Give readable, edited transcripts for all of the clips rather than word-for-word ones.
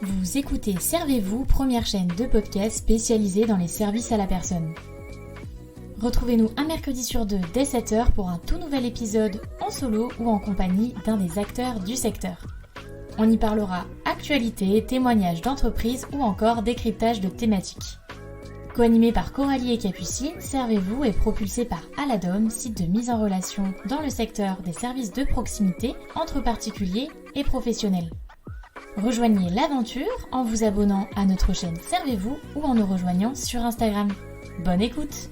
Vous écoutez Servez-vous, première chaîne de podcast spécialisée dans les services à la personne. Retrouvez-nous un mercredi sur deux dès 7h pour un tout nouvel épisode en solo ou en compagnie d'un des acteurs du secteur. On y parlera actualité, témoignages d'entreprises ou encore décryptage de thématiques. Co-animé par Coralie et Capucine, Servez-vous est propulsé par Aladom, site de mise en relation dans le secteur des services de proximité entre particuliers et professionnels. Rejoignez l'aventure en vous abonnant à notre chaîne Servez-vous ou en nous rejoignant sur Instagram. Bonne écoute!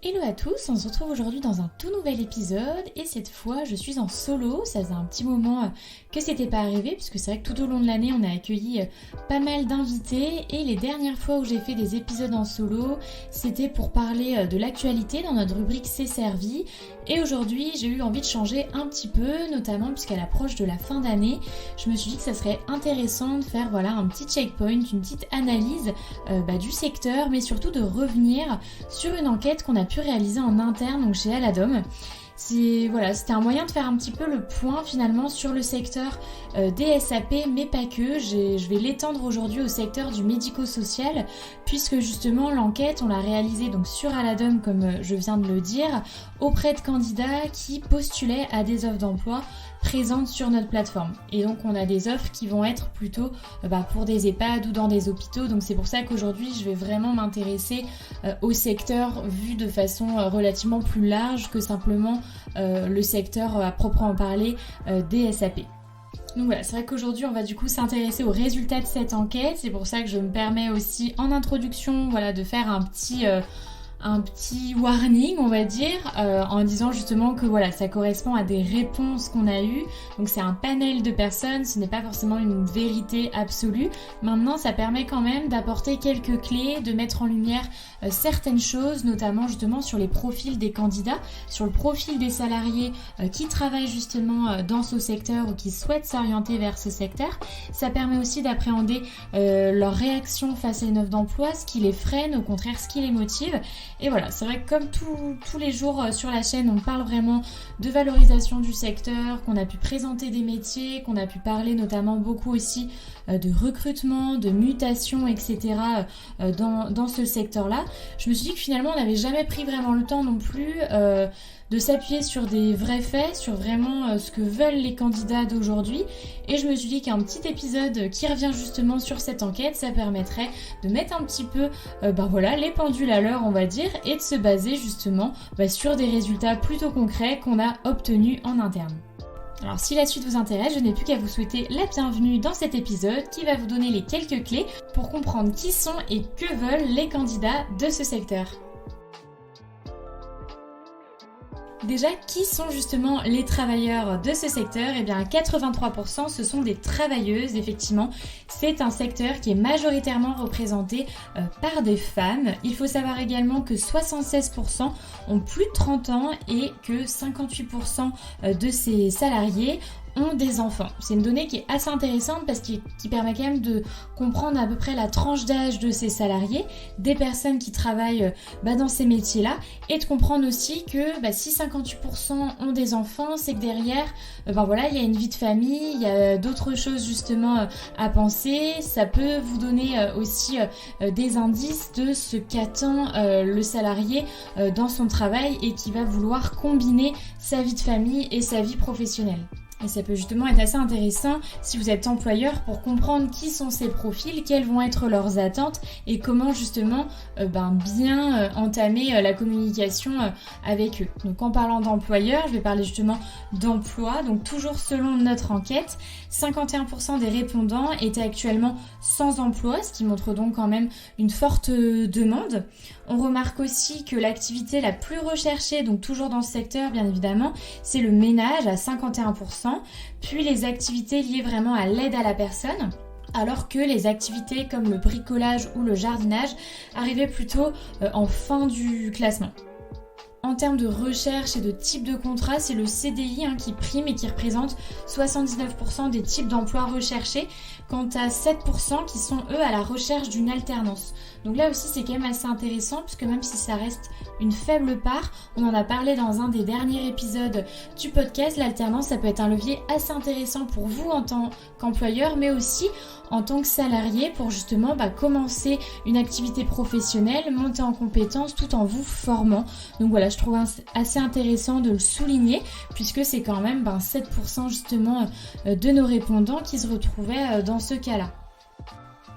Hello à tous, on se retrouve aujourd'hui dans un tout nouvel épisode et cette fois je suis en solo. Ça faisait un petit moment que c'était pas arrivé puisque c'est vrai que tout au long de l'année on a accueilli pas mal d'invités et les dernières fois où j'ai fait des épisodes en solo c'était pour parler de l'actualité dans notre rubrique C'est servi et aujourd'hui j'ai eu envie de changer un petit peu, notamment puisqu'à l'approche de la fin d'année je me suis dit que ça serait intéressant de faire un petit checkpoint, une petite analyse du secteur mais surtout de revenir sur une enquête qu'on a pu réaliser en interne donc chez Aladom. C'était un moyen de faire un petit peu le point finalement sur le secteur des SAP mais pas que. Je vais l'étendre aujourd'hui au secteur du médico-social puisque justement l'enquête on l'a réalisée donc sur Aladom comme je viens de le dire auprès de candidats qui postulaient à des offres d'emploi présentes sur notre plateforme. Et donc on a des offres qui vont être plutôt pour des EHPAD ou dans des hôpitaux. Donc c'est pour ça qu'aujourd'hui je vais vraiment m'intéresser au secteur vu de façon relativement plus large que simplement le secteur à proprement parler des SAP. Donc voilà, c'est vrai qu'aujourd'hui on va du coup s'intéresser aux résultats de cette enquête. C'est pour ça que je me permets aussi en introduction de faire un petit warning on va dire en disant justement que ça correspond à des réponses qu'on a eues, donc c'est un panel de personnes, ce n'est pas forcément une vérité absolue. Maintenant ça permet quand même d'apporter quelques clés, de mettre en lumière certaines choses, notamment justement sur les profils des candidats, sur le profil des salariés qui travaillent justement dans ce secteur ou qui souhaitent s'orienter vers ce secteur. Ça permet aussi d'appréhender leur réaction face à une offre d'emploi, ce qui les freine, au contraire ce qui les motive. Et voilà, c'est vrai que comme tous les jours sur la chaîne, on parle vraiment de valorisation du secteur, qu'on a pu présenter des métiers, qu'on a pu parler notamment beaucoup aussi de recrutement, de mutation, etc. dans ce secteur-là. Je me suis dit que finalement, on n'avait jamais pris vraiment le temps non plus de s'appuyer sur des vrais faits, sur vraiment ce que veulent les candidats d'aujourd'hui. Et je me suis dit qu'un petit épisode qui revient justement sur cette enquête, ça permettrait de mettre un petit peu les pendules à l'heure, on va dire, et de se baser justement sur des résultats plutôt concrets qu'on a obtenus en interne. Alors si la suite vous intéresse, je n'ai plus qu'à vous souhaiter la bienvenue dans cet épisode qui va vous donner les quelques clés pour comprendre qui sont et que veulent les candidats de ce secteur. Déjà, qui sont justement les travailleurs de ce secteur ? Eh bien, 83% ce sont des travailleuses, effectivement. C'est un secteur qui est majoritairement représenté par des femmes. Il faut savoir également que 76% ont plus de 30 ans et que 58% de ces salariés ont des enfants. C'est une donnée qui est assez intéressante parce qui permet quand même de comprendre à peu près la tranche d'âge de ces salariés, des personnes qui travaillent dans ces métiers-là, et de comprendre aussi que si 58% ont des enfants, c'est que derrière, il y a une vie de famille, il y a d'autres choses justement à penser. Ça peut vous donner aussi des indices de ce qu'attend le salarié dans son travail et qui va vouloir combiner sa vie de famille et sa vie professionnelle. Et ça peut justement être assez intéressant si vous êtes employeur pour comprendre qui sont ces profils, quelles vont être leurs attentes et comment justement bien entamer la communication avec eux. Donc en parlant d'employeur, je vais parler justement d'emploi. Donc toujours selon notre enquête, 51% des répondants étaient actuellement sans emploi, ce qui montre donc quand même une forte demande. On remarque aussi que l'activité la plus recherchée, donc toujours dans ce secteur bien évidemment, c'est le ménage à 51%, puis les activités liées vraiment à l'aide à la personne, alors que les activités comme le bricolage ou le jardinage arrivaient plutôt en fin du classement. En termes de recherche et de type de contrat, c'est le CDI qui prime et qui représente 79% des types d'emplois recherchés, quant à 7% qui sont eux à la recherche d'une alternance. Donc là aussi c'est quand même assez intéressant puisque même si ça reste une faible part, on en a parlé dans un des derniers épisodes du podcast, l'alternance ça peut être un levier assez intéressant pour vous en tant qu'employeur mais aussi en tant que salarié pour justement commencer une activité professionnelle, monter en compétences tout en vous formant. Donc voilà, je trouve assez intéressant de le souligner puisque c'est quand même 7% justement de nos répondants qui se retrouvaient dans ce cas-là.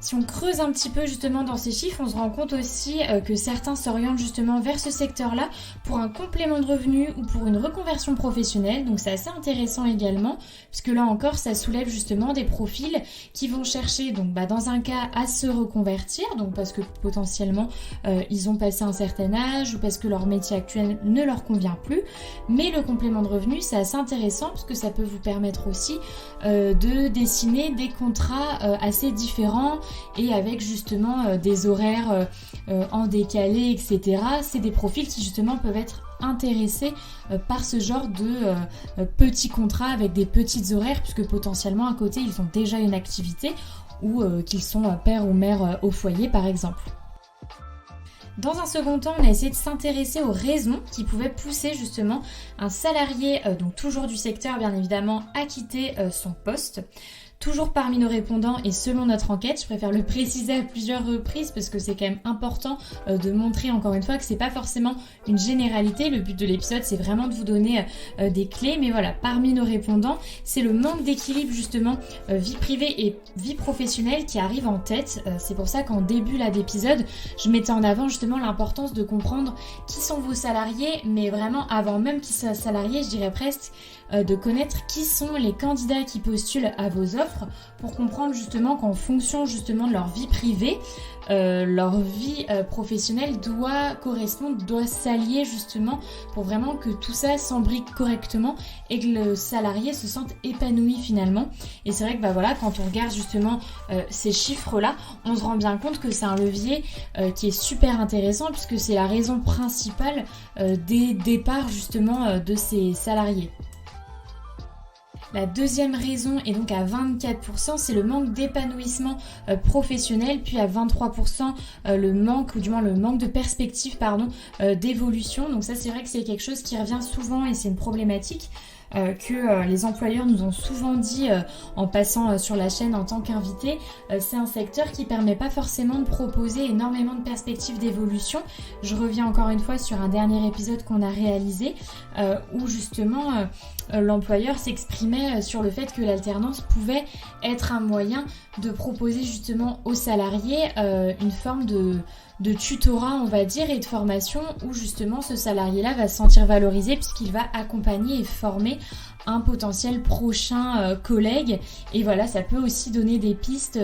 Si on creuse un petit peu justement dans ces chiffres, on se rend compte aussi que certains s'orientent justement vers ce secteur-là pour un complément de revenu ou pour une reconversion professionnelle. Donc c'est assez intéressant également, puisque là encore ça soulève justement des profils qui vont chercher donc dans un cas à se reconvertir, donc parce que potentiellement ils ont passé un certain âge ou parce que leur métier actuel ne leur convient plus. Mais le complément de revenu c'est assez intéressant parce que ça peut vous permettre aussi de dessiner des contrats assez différents et avec justement des horaires en décalé, etc. C'est des profils qui justement peuvent être intéressés par ce genre de petits contrats avec des petites horaires puisque potentiellement à côté ils ont déjà une activité ou qu'ils sont père ou mère au foyer par exemple. Dans un second temps, on a essayé de s'intéresser aux raisons qui pouvaient pousser justement un salarié, donc toujours du secteur bien évidemment, à quitter son poste. Toujours parmi nos répondants et selon notre enquête, je préfère le préciser à plusieurs reprises parce que c'est quand même important de montrer encore une fois que c'est pas forcément une généralité. Le but de l'épisode c'est vraiment de vous donner des clés, mais voilà, parmi nos répondants, c'est le manque d'équilibre justement vie privée et vie professionnelle qui arrive en tête. C'est pour ça qu'en début d'épisode, je mettais en avant justement l'importance de comprendre qui sont vos salariés, mais vraiment avant même qu'ils soient salariés, je dirais presque de connaître qui sont les candidats qui postulent à vos offres pour comprendre justement qu'en fonction justement de leur vie privée, leur vie professionnelle doit correspondre, doit s'allier justement pour vraiment que tout ça s'embrique correctement et que le salarié se sente épanoui finalement. Et c'est vrai que quand on regarde justement ces chiffres-là, on se rend bien compte que c'est un levier qui est super intéressant puisque c'est la raison principale des départs justement de ces salariés. La deuxième raison est donc à 24%, c'est le manque d'épanouissement professionnel, puis à 23% le manque de perspective d'évolution. Donc ça c'est vrai que c'est quelque chose qui revient souvent et c'est une problématique que les employeurs nous ont souvent dit en passant sur la chaîne en tant qu'invités. C'est un secteur qui permet pas forcément de proposer énormément de perspectives d'évolution. Je reviens encore une fois sur un dernier épisode qu'on a réalisé où justement l'employeur s'exprimait sur le fait que l'alternance pouvait être un moyen de proposer justement aux salariés une forme de tutorat on va dire et de formation où justement ce salarié-là va se sentir valorisé puisqu'il va accompagner et former un potentiel prochain collègue et voilà ça peut aussi donner des pistes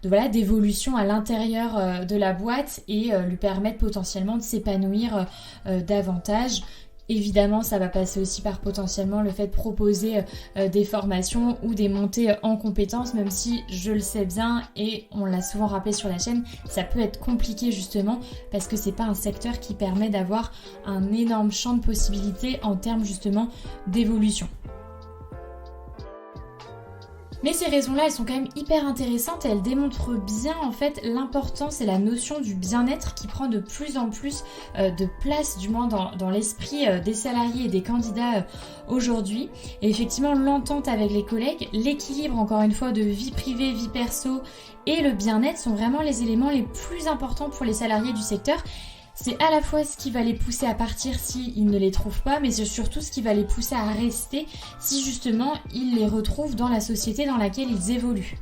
d'évolution à l'intérieur de la boîte et lui permettre potentiellement de s'épanouir davantage. Évidemment, ça va passer aussi par potentiellement le fait de proposer des formations ou des montées en compétences, même si je le sais bien et on l'a souvent rappelé sur la chaîne, ça peut être compliqué justement parce que c'est pas un secteur qui permet d'avoir un énorme champ de possibilités en termes justement d'évolution. Mais ces raisons-là, elles sont quand même hyper intéressantes et elles démontrent bien en fait l'importance et la notion du bien-être qui prend de plus en plus de place, du moins dans l'esprit des salariés et des candidats aujourd'hui. Et effectivement, l'entente avec les collègues, l'équilibre encore une fois de vie privée, vie perso et le bien-être sont vraiment les éléments les plus importants pour les salariés du secteur. C'est à la fois ce qui va les pousser à partir s'ils ne les trouvent pas, mais c'est surtout ce qui va les pousser à rester si justement ils les retrouvent dans la société dans laquelle ils évoluent.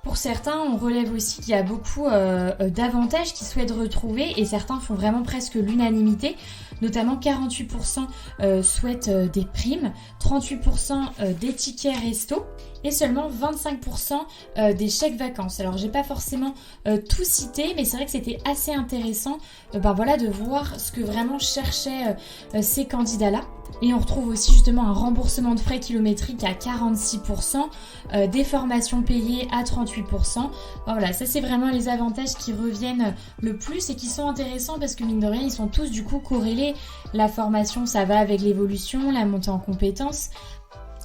Pour certains, on relève aussi qu'il y a beaucoup d'avantages qu'ils souhaitent retrouver et certains font vraiment presque l'unanimité. Notamment 48% souhaitent des primes, 38% des tickets resto et seulement 25% des chèques vacances. Alors j'ai pas forcément tout cité, mais c'est vrai que c'était assez intéressant de voir ce que vraiment cherchaient ces candidats-là. Et on retrouve aussi justement un remboursement de frais kilométriques à 46%, des formations payées à 38%. Voilà, ça c'est vraiment les avantages qui reviennent le plus et qui sont intéressants parce que mine de rien, ils sont tous du coup corrélés. La formation, ça va avec l'évolution, la montée en compétences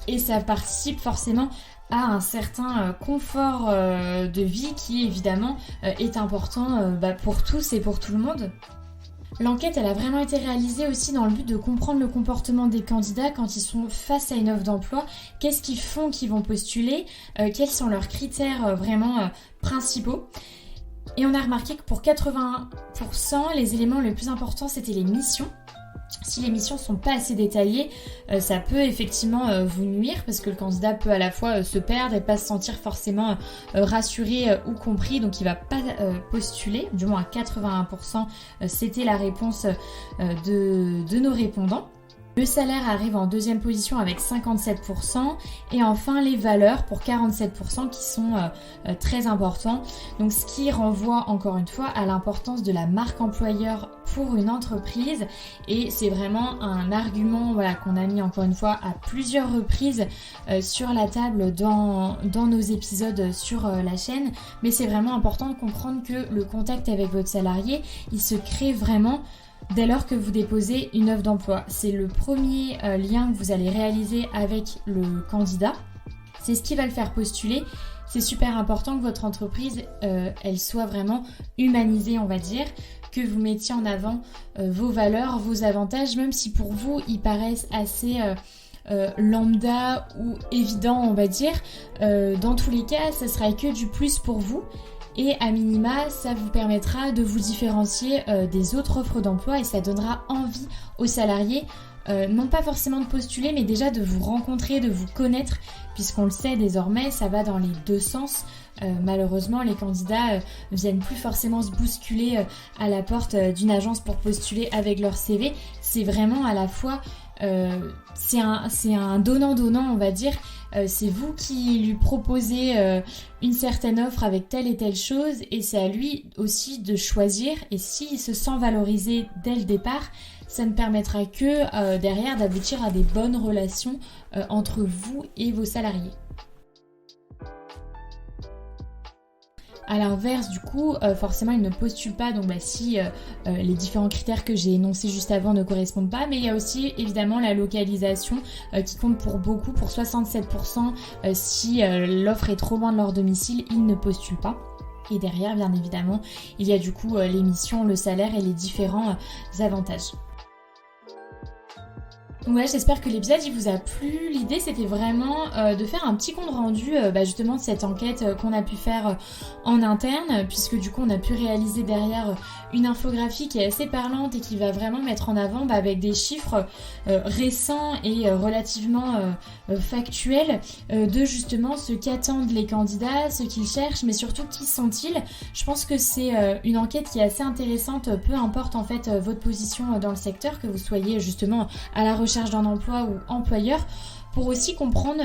et ça participe forcément à un certain confort de vie qui évidemment est important pour tous et pour tout le monde. L'enquête, elle a vraiment été réalisée aussi dans le but de comprendre le comportement des candidats quand ils sont face à une offre d'emploi. Qu'est-ce qu'ils font qu'ils vont postuler, quels sont leurs critères vraiment principaux. Et on a remarqué que pour 80%, les éléments les plus importants, c'était les missions. Si les missions sont pas assez détaillées, ça peut effectivement vous nuire parce que le candidat peut à la fois se perdre et pas se sentir forcément rassuré ou compris, donc il va pas postuler, du moins à 81%, c'était la réponse de nos répondants. Le salaire arrive en deuxième position avec 57% et enfin les valeurs pour 47% qui sont très importants. Donc ce qui renvoie encore une fois à l'importance de la marque employeur pour une entreprise et c'est vraiment un argument qu'on a mis encore une fois à plusieurs reprises sur la table dans nos épisodes sur la chaîne. Mais c'est vraiment important de comprendre que le contact avec votre salarié, il se crée vraiment dès lors que vous déposez une offre d'emploi. C'est le premier lien que vous allez réaliser avec le candidat. C'est ce qui va le faire postuler. C'est super important que votre entreprise, elle soit vraiment humanisée, on va dire, que vous mettiez en avant vos valeurs, vos avantages, même si pour vous, ils paraissent assez lambda ou évidents, on va dire. Dans tous les cas, ça sera que du plus pour vous. Et à minima, ça vous permettra de vous différencier des autres offres d'emploi et ça donnera envie aux salariés, non pas forcément de postuler, mais déjà de vous rencontrer, de vous connaître, puisqu'on le sait désormais, ça va dans les deux sens. Malheureusement, les candidats viennent plus forcément se bousculer à la porte d'une agence pour postuler avec leur CV. C'est vraiment à la fois, c'est un donnant-donnant, on va dire. C'est vous qui lui proposez une certaine offre avec telle et telle chose et c'est à lui aussi de choisir et s'il se sent valorisé dès le départ, ça ne permettra que derrière d'aboutir à des bonnes relations entre vous et vos salariés. À l'inverse, du coup, forcément, il ne postule pas donc si les différents critères que j'ai énoncés juste avant ne correspondent pas, mais il y a aussi évidemment la localisation qui compte pour beaucoup, pour 67%. Si l'offre est trop loin de leur domicile, ils ne postulent pas. Et derrière, bien évidemment, il y a du coup les missions, le salaire et les différents avantages. Ouais, j'espère que l'épisode il vous a plu. L'idée c'était vraiment de faire un petit compte rendu justement de cette enquête qu'on a pu faire en interne, puisque du coup on a pu réaliser derrière une infographie qui est assez parlante et qui va vraiment mettre en avant avec des chiffres récents et relativement factuels de justement ce qu'attendent les candidats, ce qu'ils cherchent, mais surtout qui sont-ils. Je pense que c'est une enquête qui est assez intéressante, peu importe en fait votre position dans le secteur, que vous soyez justement à la recherche d'un emploi ou employeur, pour aussi comprendre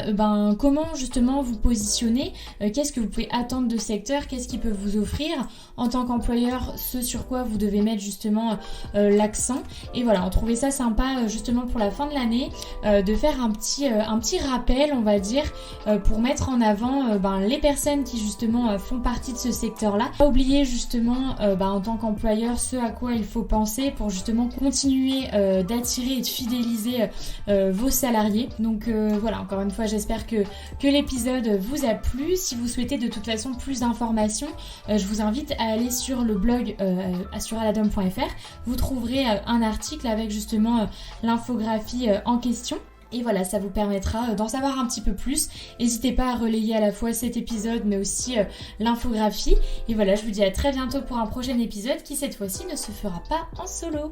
comment justement vous positionner, qu'est-ce que vous pouvez attendre de secteur, qu'est-ce qu'il peut vous offrir en tant qu'employeur, ce sur quoi vous devez mettre justement l'accent. Et voilà, on trouvait ça sympa justement pour la fin de l'année de faire un petit rappel, on va dire, pour mettre en avant les personnes qui justement font partie de ce secteur-là. Pas oublier justement en tant qu'employeur ce à quoi il faut penser pour justement continuer d'attirer et de fidéliser vos salariés. Donc voilà, encore une fois, j'espère que l'épisode vous a plu. Si vous souhaitez de toute façon plus d'informations, je vous invite à aller sur le blog sur aladom.fr. Vous trouverez un article avec justement l'infographie en question. Et voilà, ça vous permettra d'en savoir un petit peu plus. N'hésitez pas à relayer à la fois cet épisode, mais aussi l'infographie. Et voilà, je vous dis à très bientôt pour un prochain épisode qui cette fois-ci ne se fera pas en solo.